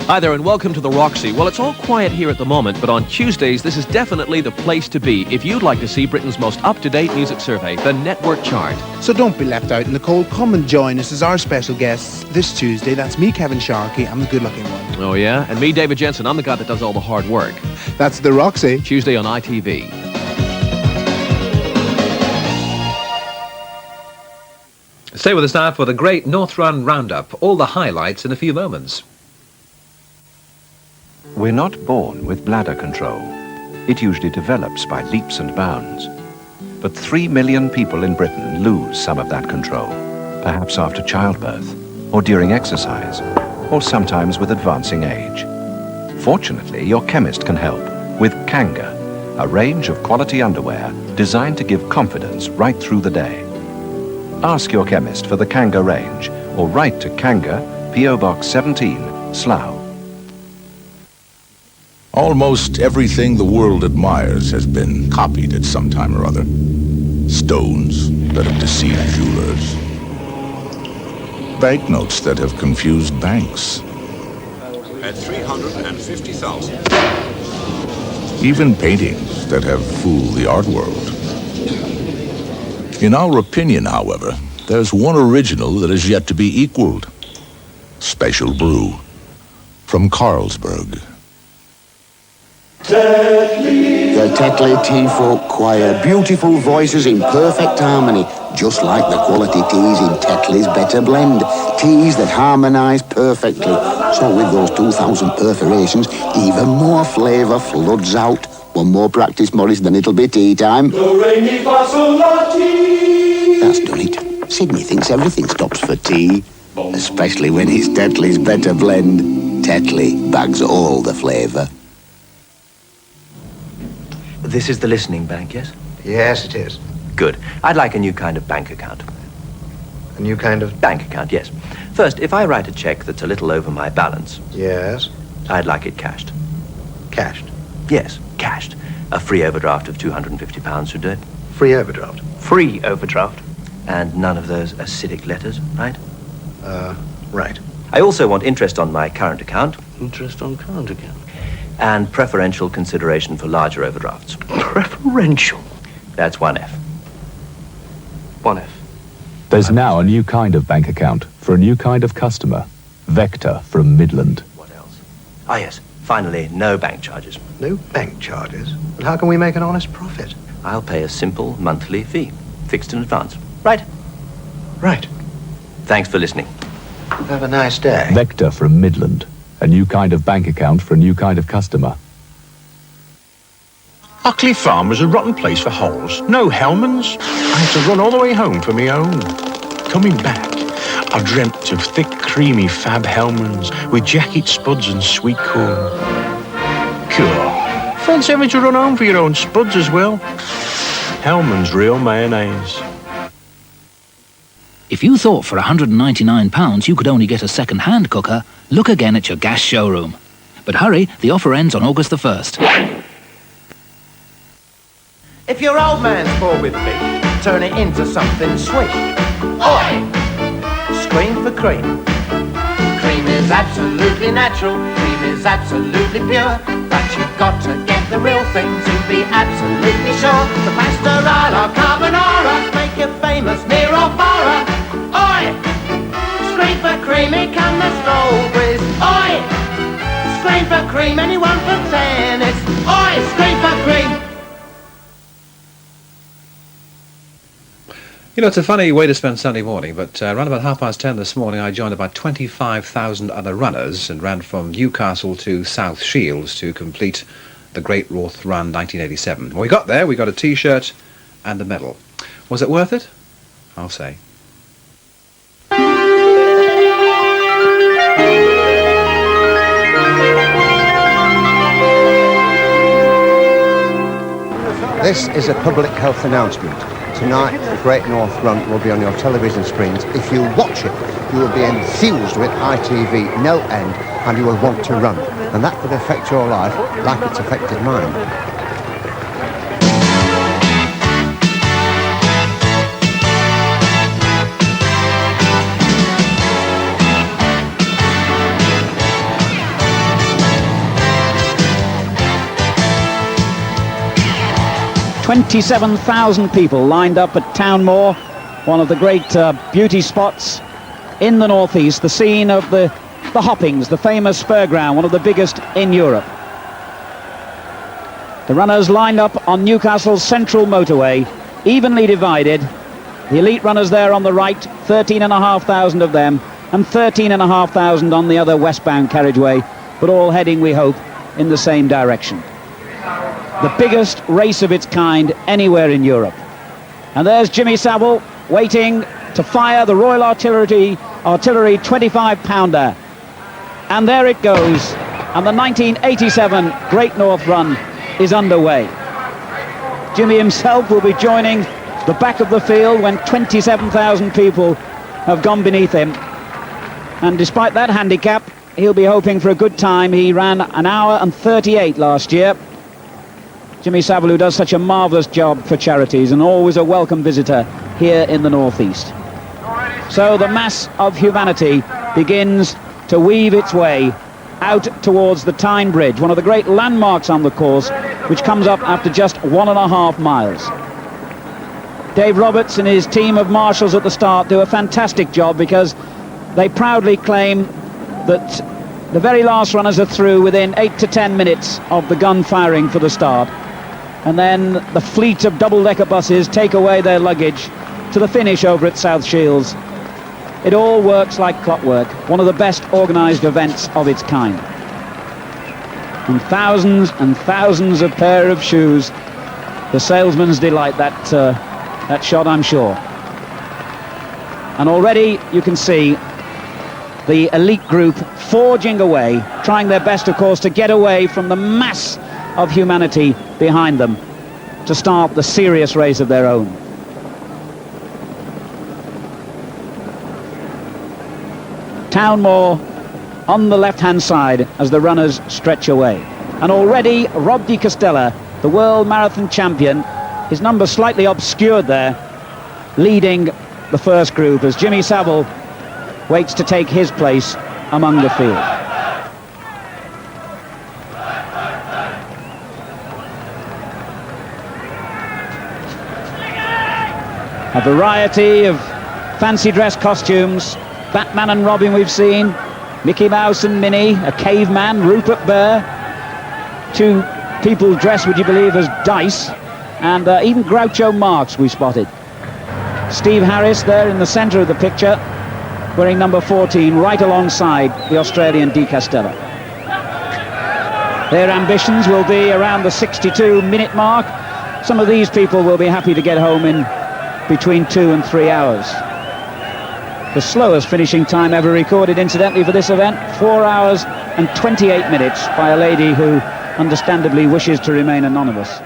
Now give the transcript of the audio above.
Hi there and welcome to the Roxy. Well, it's all quiet here at the moment, but on Tuesdays, this is definitely the place to be if you'd like to see Britain's most up-to-date music survey, the Network Chart. So don't be left out in the cold. Come and join us as our special guests this Tuesday. That's me, Kevin Sharkey. I'm the good-looking one. Oh, yeah? And me, David Jensen. I'm the guy that does all the hard work. That's the Roxy. Tuesday on ITV. Stay with us now for the great North Run Roundup. All the highlights in a few moments. We're not born with bladder control. It usually develops by leaps and bounds. But 3 million people in Britain lose some of that control, perhaps after childbirth, or during exercise, or sometimes with advancing age. Fortunately, your chemist can help with Kanga, a range of quality underwear designed to give confidence right through the day. Ask your chemist for the Kanga range, or write to Kanga, P.O. Box 17, Slough. Almost everything the world admires has been copied at some time or other. Stones that have deceived jewelers. Banknotes that have confused banks. At 350,000. Even paintings that have fooled the art world. In our opinion, however, there's one original that is yet to be equaled. Special Brew from Carlsberg. The Tetley Tea Folk Choir, beautiful voices in perfect harmony, just like the quality teas in Tetley's Better Blend. Teas that harmonise perfectly. So with those 2,000 perforations, even more flavour floods out. One more practice, Morris, then it'll be tea time. That's done it. Sydney thinks everything stops for tea, especially when it's Tetley's Better Blend. Tetley bags all the flavour. This is the listening bank, yes? Yes, it is. Good. I'd like a new kind of bank account. A new kind of... Bank account, yes. First, if I write a cheque that's a little over my balance... Yes? I'd like it cashed. Cashed? Yes, cashed. A free overdraft of £250 should do it. Free overdraft? Free overdraft. And none of those acidic letters, right? Right. I also want interest on my current account. Interest on current account? And preferential consideration for larger overdrafts. Preferential? That's 1F. 1F. There's now a new kind of bank account for a new kind of customer. Vector from Midland. What else? Ah, yes. Finally, no bank charges. No bank charges? But how can we make an honest profit? I'll pay a simple monthly fee, fixed in advance. Right? Right. Thanks for listening. Have a nice day. Vector from Midland. A new kind of bank account for a new kind of customer. Hockley Farm was a rotten place for holes. No Hellmans. I had to run all the way home for my own. Coming back, I dreamt of thick, creamy Fab Hellmans with jacket spuds and sweet corn. Cool. Fancy having to run home for your own spuds as well. Hellmans Real Mayonnaise. If you thought for £199 you could only get a second-hand cooker, look again at your gas showroom. But hurry, the offer ends on August the 1st. If your old man's bored with beef, turn it into something sweet. Oi! Scream for cream. Cream is absolutely natural, cream is absolutely pure. But you've got to get the real thing to be absolutely sure. The pastoral or carbonara make you famous near or far. Oi! Scream for cream, here come the strawberries. Oi! Scream for cream, anyone for tennis. Oi! Scream for cream. You know, it's a funny way to spend Sunday morning, but around about 10:30 this morning, I joined about 25,000 other runners and ran from Newcastle to South Shields to complete the Great North Run 1987. When we got there, we got a T-shirt and a medal. Was it worth it? I'll say. This is a public health announcement. Tonight, the Great North Run will be on your television screens. If you watch it, you will be enthused with ITV, no end, and you will want to run. And that could affect your life like it's affected mine. 27,000 people lined up at Townmore, one of the great beauty spots in the northeast, the scene of the Hoppings, the famous fairground, one of the biggest in Europe. The runners lined up on Newcastle's central motorway, evenly divided. The elite runners there on the right, 13,500 of them, and 13,500 on the other westbound carriageway, but all heading, we hope, in the same direction. The biggest race of its kind anywhere in Europe. And there's Jimmy Savile waiting to fire the Royal Artillery 25-pounder. And there it goes. And the 1987 Great North Run is underway. Jimmy himself will be joining the back of the field when 27,000 people have gone beneath him. And despite that handicap, he'll be hoping for a good time. He ran an hour and 38 last year. Jimmy Savile, who does such a marvellous job for charities and always a welcome visitor here in the northeast. So the mass of humanity begins to weave its way out towards the Tyne Bridge, one of the great landmarks on the course, which comes up after just 1.5 miles. Dave Roberts and his team of marshals at the start do a fantastic job, because they proudly claim that the very last runners are through within 8 to 10 minutes of the gun firing for the start. And then the fleet of double-decker buses take away their luggage to the finish over at South Shields. It all works like clockwork, one of the best organised events of its kind. And thousands of pair of shoes. The salesman's delight, that shot, I'm sure. And already you can see the elite group forging away, trying their best, of course, to get away from the mass of humanity behind them to start the serious race of their own. Townmore on the left-hand side as the runners stretch away. And already Rob Di Castella, the world marathon champion, his number slightly obscured there, leading the first group as Jimmy Savile waits to take his place among the field. A variety of fancy dress costumes. Batman and Robin we've seen, Mickey Mouse and Minnie, a caveman, Rupert Bear, two people dressed, would you believe, as dice, and even Groucho Marx we spotted. Steve Harris there in the centre of the picture, wearing number 14, right alongside the Australian Di Castella. Their ambitions will be around the 62-minute mark. Some of these people will be happy to get home in between 2 and 3 hours. The slowest finishing time ever recorded, incidentally, for this event, 4 hours and 28 minutes by a lady who understandably wishes to remain anonymous.